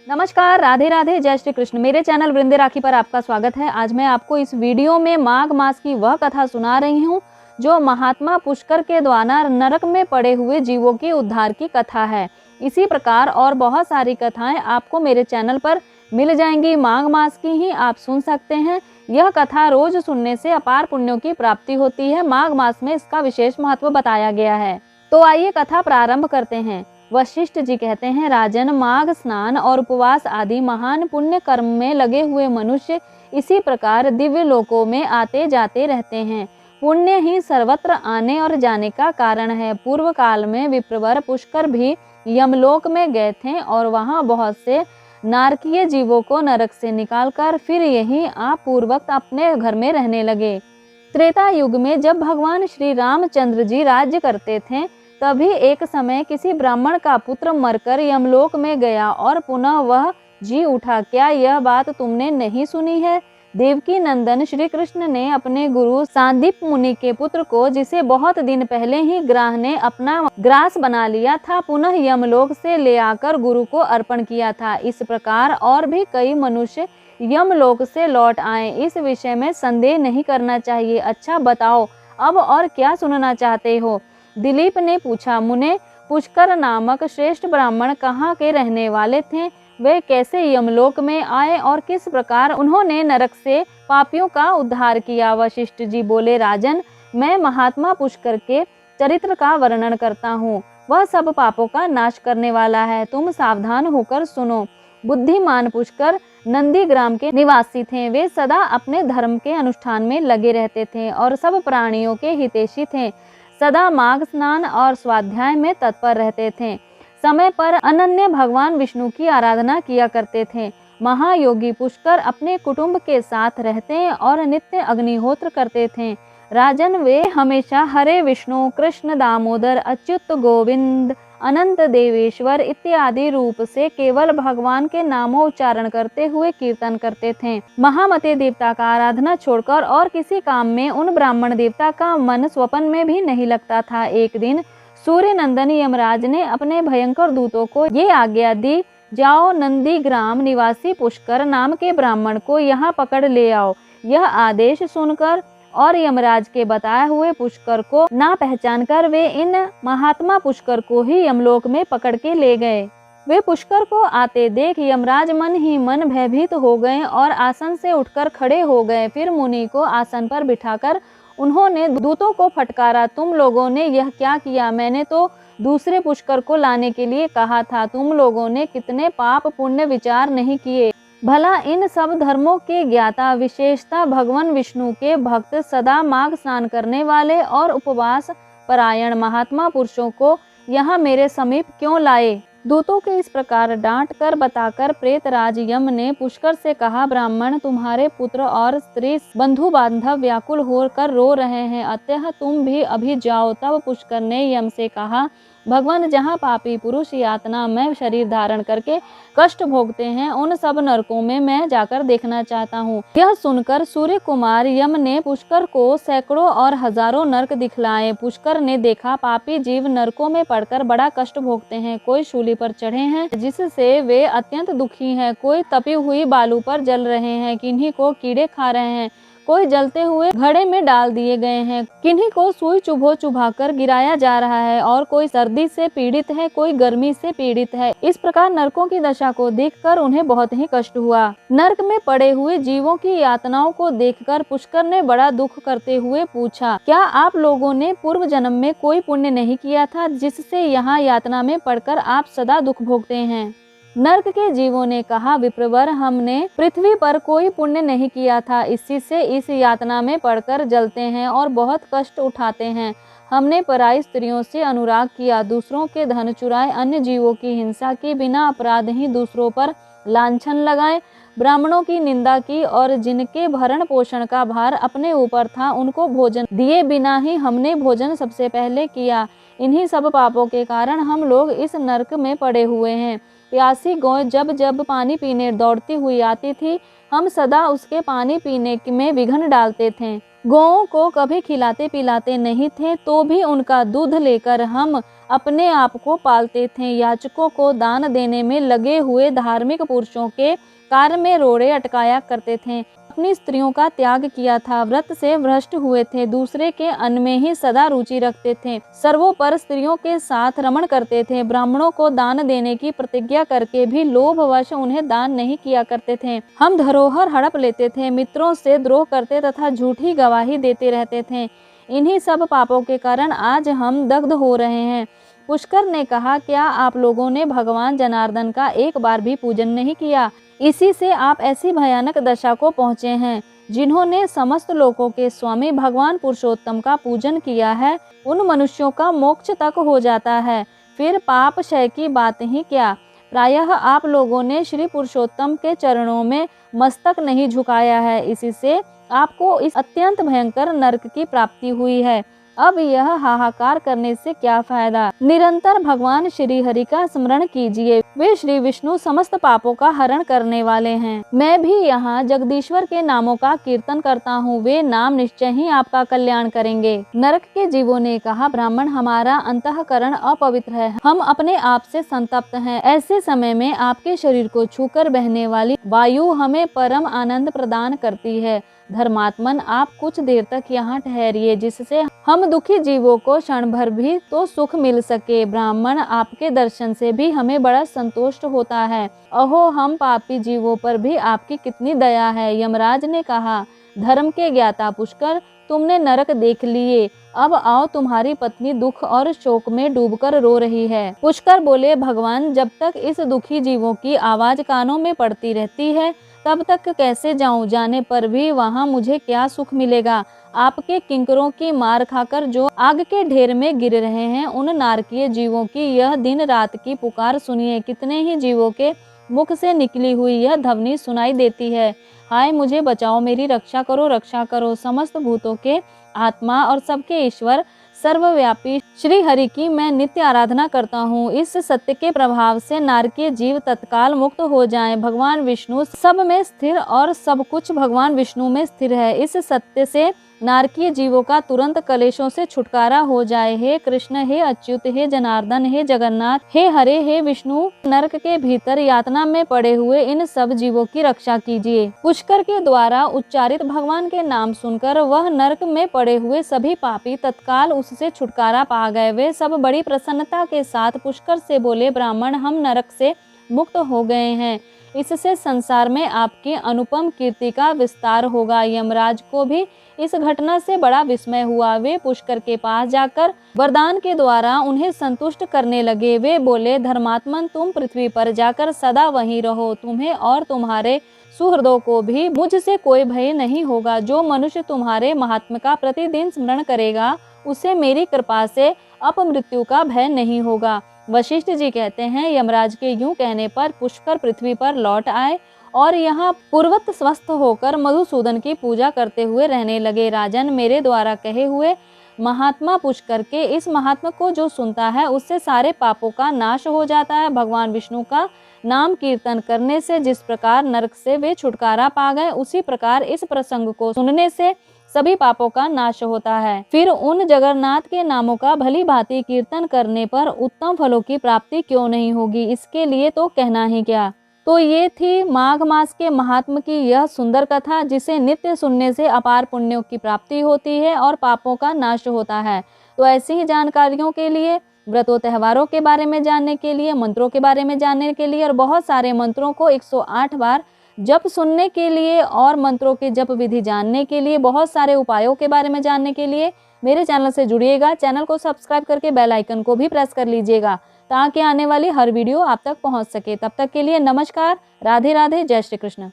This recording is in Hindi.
नमस्कार, राधे राधे, जय श्री कृष्ण। मेरे चैनल वृंदे राखी पर आपका स्वागत है। आज मैं आपको इस वीडियो में माघ मास की वह कथा सुना रही हूँ जो महात्मा पुष्कर के द्वारा नरक में पड़े हुए जीवों के उद्धार की कथा है। इसी प्रकार और बहुत सारी कथाएं आपको मेरे चैनल पर मिल जाएंगी। माघ मास की ही आप सुन सकते हैं। यह कथा रोज सुनने से अपार पुण्यों की प्राप्ति होती है। माघ मास में इसका विशेष महत्व बताया गया है। तो आइए कथा प्रारंभ करते हैं। वशिष्ठ जी कहते हैं, राजन, माघ स्नान और उपवास आदि महान पुण्य कर्म में लगे हुए मनुष्य इसी प्रकार दिव्य लोकों में आते जाते रहते हैं। पुण्य ही सर्वत्र आने और जाने का कारण है। पूर्व काल में विप्रवर पुष्कर भी यमलोक में गए थे और वहां बहुत से नारकीय जीवों को नरक से निकालकर फिर यही आप पूर्वक अपने घर में रहने लगे। त्रेता युग में जब भगवान श्री रामचंद्र जी राज्य करते थे, तभी एक समय किसी ब्राह्मण का पुत्र मरकर यमलोक में गया और पुनः वह जी उठा। क्या यह बात तुमने नहीं सुनी है? देवकी नंदन श्री कृष्ण ने अपने गुरु सांदीप मुनि के पुत्र को, जिसे बहुत दिन पहले ही ग्राह ने अपना ग्रास बना लिया था, पुनः यमलोक से ले आकर गुरु को अर्पण किया था। इस प्रकार और भी कई मनुष्य यमलोक से लौट आए। इस विषय में संदेह नहीं करना चाहिए। अच्छा बताओ, अब और क्या सुनना चाहते हो? दिलीप ने पूछा। मुने, पुष्कर नामक श्रेष्ठ ब्राह्मण कहाँ के रहने वाले थे? वे कैसे यमलोक में आए और किस प्रकार उन्होंने नरक से पापियों का उद्धार किया? वशिष्ठ जी बोले, राजन, मैं महात्मा पुष्कर के चरित्र का वर्णन करता हूँ। वह सब पापों का नाश करने वाला है। तुम सावधान होकर सुनो। बुद्धिमान पुष्कर नंदी ग्राम के निवासी थे। वे सदा अपने धर्म के अनुष्ठान में लगे रहते थे और सब प्राणियों के हितैषी थे। सदा माघ स्नान और स्वाध्याय में तत्पर रहते थे। समय पर अनन्य भगवान विष्णु की आराधना किया करते थे। महायोगी पुष्कर अपने कुटुंब के साथ रहते और नित्य अग्निहोत्र करते थे। राजन, वे हमेशा हरे विष्णु, कृष्ण दामोदर, अच्युत गोविंद, अनंत देवेश्वर इत्यादि रूप से केवल भगवान के नामोच्चारण करते हुए कीर्तन करते थे। महामते देवता का आराधना छोड़कर और किसी काम में उन ब्राह्मण देवता का मन स्वप्न में भी नहीं लगता था। एक दिन सूर्य नंदन यमराज ने अपने भयंकर दूतों को ये आज्ञा दी, जाओ नंदी ग्राम निवासी पुष्कर नाम के ब्राह्मण को यहाँ पकड़ ले आओ। यह आदेश सुनकर और यमराज के बताए हुए पुष्कर को ना पहचान कर वे इन महात्मा पुष्कर को ही यमलोक में पकड़ के ले गए। वे पुष्कर को आते देख यमराज मन ही मन भयभीत हो गए और आसन से उठकर खड़े हो गए। फिर मुनि को आसन पर बिठाकर उन्होंने दूतों को फटकारा, तुम लोगों ने यह क्या किया? मैंने तो दूसरे पुष्कर को लाने के लिए कहा था। तुम लोगों ने कितने पाप पुण्य विचार नहीं किए। भला इन सब धर्मों के ज्ञाता, विशेषता भगवान विष्णु के भक्त, सदा माघ स्नान करने वाले और उपवास परायण महात्मा पुरुषों को यहाँ मेरे समीप क्यों लाए? दूतों के इस प्रकार डांट कर बताकर प्रेतराज यम ने पुष्कर से कहा, ब्राह्मण, तुम्हारे पुत्र और स्त्री बंधु बांधव व्याकुल होकर रो रहे हैं, अतः तुम भी अभी जाओ। तब पुष्कर ने यम से कहा, भगवान, जहाँ पापी पुरुष यातना में शरीर धारण करके कष्ट भोगते हैं, उन सब नरकों में मैं जाकर देखना चाहता हूँ। यह सुनकर सूर्य कुमार यम ने पुष्कर को सैकड़ों और हजारों नरक दिखलाए। पुष्कर ने देखा, पापी जीव नरकों में पड़कर बड़ा कष्ट भोगते हैं। कोई शूली पर चढ़े हैं जिससे वे अत्यंत दुखी हैं, कोई तपी हुई बालू पर जल रहे हैं, किन्हीं को कीड़े खा रहे हैं, कोई जलते हुए घड़े में डाल दिए गए हैं, किन्हीं को सुई चुभा कर गिराया जा रहा है, और कोई सर्दी से पीड़ित है, कोई गर्मी से पीड़ित है। इस प्रकार नरकों की दशा को देखकर उन्हें बहुत ही कष्ट हुआ। नरक में पड़े हुए जीवों की यातनाओं को देखकर पुष्कर ने बड़ा दुख करते हुए पूछा, क्या आप लोगों ने पूर्व जन्म में कोई पुण्य नहीं किया था जिससे यहाँ यातना में पड़कर आप सदा दुख भोगते हैं? नरक के जीवों ने कहा, विप्रवर, हमने पृथ्वी पर कोई पुण्य नहीं किया था, इसी से इस यातना में पड़कर जलते हैं और बहुत कष्ट उठाते हैं। हमने पराई स्त्रियों से अनुराग किया, दूसरों के धन चुराए, अन्य जीवों की हिंसा की, बिना अपराध ही दूसरों पर लांछन लगाए, ब्राह्मणों की निंदा की और जिनके भरण पोषण का भार अपने ऊपर था उनको भोजन दिए बिना ही हमने भोजन सबसे पहले किया। इन्हीं सब पापों के कारण हम लोग इस नरक में पड़े हुए हैं। प्यासी गौ जब जब पानी पीने दौड़ती हुई आती थी, हम सदा उसके पानी पीने में विघ्न डालते थे। गौओं को कभी खिलाते पिलाते नहीं थे, तो भी उनका दूध लेकर हम अपने आप को पालते थे। याचकों को दान देने में लगे हुए धार्मिक पुरुषों के कार्य में रोड़े अटकाया करते थे। अपनी स्त्रियों का त्याग किया था, व्रत से भ्रष्ट हुए थे, दूसरे के अन्न में ही सदा रुचि रखते थे, सर्वोपर स्त्रियों के साथ रमण करते थे। ब्राह्मणों को दान देने की प्रतिज्ञा करके भी लोभवश उन्हें दान नहीं किया करते थे। हम धरोहर हड़प लेते थे, मित्रों से द्रोह करते तथा झूठी गवाही देते रहते थे। इन्हीं सब पापों के कारण आज हम दग्ध हो रहे हैं। पुष्कर ने कहा, क्या आप लोगों ने भगवान जनार्दन का एक बार भी पूजन नहीं किया? इसी से आप ऐसी भयानक दशा को पहुँचे हैं। जिन्होंने समस्त लोकों के स्वामी भगवान पुरुषोत्तम का पूजन किया है, उन मनुष्यों का मोक्ष तक हो जाता है। फिर पाप क्षय की बात ही क्या। प्रायः आप लोगों ने श्री पुरुषोत्तम के चरणों में मस्तक नहीं झुकाया है, इसी से आपको इस अत्यंत भयंकर नरक की प्राप्ति हुई है। अब यह हाहाकार करने से क्या फायदा। निरंतर भगवान श्री हरि का स्मरण कीजिए, वे श्री विष्णु समस्त पापों का हरण करने वाले हैं। मैं भी यहाँ जगदीश्वर के नामों का कीर्तन करता हूँ, वे नाम निश्चय ही आपका कल्याण करेंगे। नरक के जीवों ने कहा, ब्राह्मण, हमारा अंतःकरण अपवित्र है, हम अपने आप से संतप्त हैं। ऐसे समय में आपके शरीर को छूकर बहने वाली वायु हमें परम आनंद प्रदान करती है। धर्मात्मन, आप कुछ देर तक यहाँ ठहरिए, जिससे हम दुखी जीवों को क्षण भर भी तो सुख मिल सके। ब्राह्मण, आपके दर्शन से भी हमें बड़ा संतोष होता है। अहो, हम पापी जीवों पर भी आपकी कितनी दया है। यमराज ने कहा, धर्म के ज्ञाता पुष्कर, तुमने नरक देख लिए, अब आओ, तुम्हारी पत्नी दुख और शोक में डूबकर रो रही है। पुष्कर बोले, भगवान, जब तक इस दुखी जीवों की आवाज कानों में पड़ती रहती है, तब तक कैसे जाऊं? जाने पर भी वहां मुझे क्या सुख मिलेगा? आपके किंकरों की मार खाकर जो आग के ढेर में गिर रहे हैं, उन नारकीय जीवों की यह दिन रात की पुकार सुनिए। कितने ही जीवों के मुख से निकली हुई यह ध्वनि सुनाई देती है। हाय, मुझे बचाओ, मेरी रक्षा करो, रक्षा करो। समस्त भूतों के आत्मा और सबके ईश्वर सर्वव्यापी श्री हरि की मैं नित्य आराधना करता हूँ। इस सत्य के प्रभाव से नारकीय जीव तत्काल मुक्त हो जाएं। भगवान विष्णु सब में स्थिर और सब कुछ भगवान विष्णु में स्थिर है। इस सत्य से नारकीय जीवों का तुरंत कलेशों से छुटकारा हो जाए। हे कृष्ण, हे अच्युत, हे जनार्दन, हे जगन्नाथ, हे हरे, हे विष्णु, नरक के भीतर यातना में पड़े हुए इन सब जीवों की रक्षा कीजिए। पुष्कर के द्वारा उच्चारित भगवान के नाम सुनकर वह नरक में पड़े हुए सभी पापी तत्काल उससे छुटकारा पा गए। वे सब बड़ी प्रसन्नता के साथ पुष्कर से बोले, ब्राह्मण, हम नरक से मुक्त हो गए हैं। इससे संसार में आपकी अनुपम कीर्ति का विस्तार होगा। यमराज को भी इस घटना से बड़ा विस्मय हुआ। वे पुष्कर के पास जाकर वरदान के द्वारा उन्हें संतुष्ट करने लगे। वे बोले, धर्मात्मन, तुम पृथ्वी पर जाकर सदा वहीं रहो, तुम्हें और तुम्हारे सुहृदों को भी मुझसे कोई भय नहीं होगा। जो मनुष्य तुम्हारे महात्मा का प्रतिदिन स्मरण करेगा, उसे मेरी कृपा से अपमृत्यु का भय नहीं होगा। वशिष्ठ जी कहते हैं, यमराज के यूं कहने पर पुष्कर पृथ्वी पर लौट आए और यहाँ पूर्वत स्वस्थ होकर मधुसूदन की पूजा करते हुए रहने लगे। राजन, मेरे द्वारा कहे हुए महात्मा पुष्कर के इस महात्मा को जो सुनता है, उससे सारे पापों का नाश हो जाता है। भगवान विष्णु का नाम कीर्तन करने से जिस प्रकार नरक से वे छुटकारा पा गए, उसी प्रकार इस प्रसंग को सुनने से सभी पापों का नाश होता है। फिर उन जगन्नाथ के नामों का भली भांति कीर्तन करने पर उत्तम फलों की प्राप्ति क्यों नहीं होगी, इसके लिए तो कहना ही क्या। तो ये थी माघ मास के महात्म की यह सुंदर कथा, जिसे नित्य सुनने से अपार पुण्यों की प्राप्ति होती है और पापों का नाश होता है। तो ऐसी ही जानकारियों के लिए, व्रतों त्योहारों के बारे में जानने के लिए, मंत्रों के बारे में जानने के लिए और बहुत सारे मंत्रों को 108 बार जप सुनने के लिए और मंत्रों के जप विधि जानने के लिए, बहुत सारे उपायों के बारे में जानने के लिए मेरे चैनल से जुड़िएगा। चैनल को सब्सक्राइब करके बेल आइकन को भी प्रेस कर लीजिएगा, ताकि आने वाली हर वीडियो आप तक पहुंच सके। तब तक के लिए नमस्कार, राधे राधे, जय श्री कृष्ण।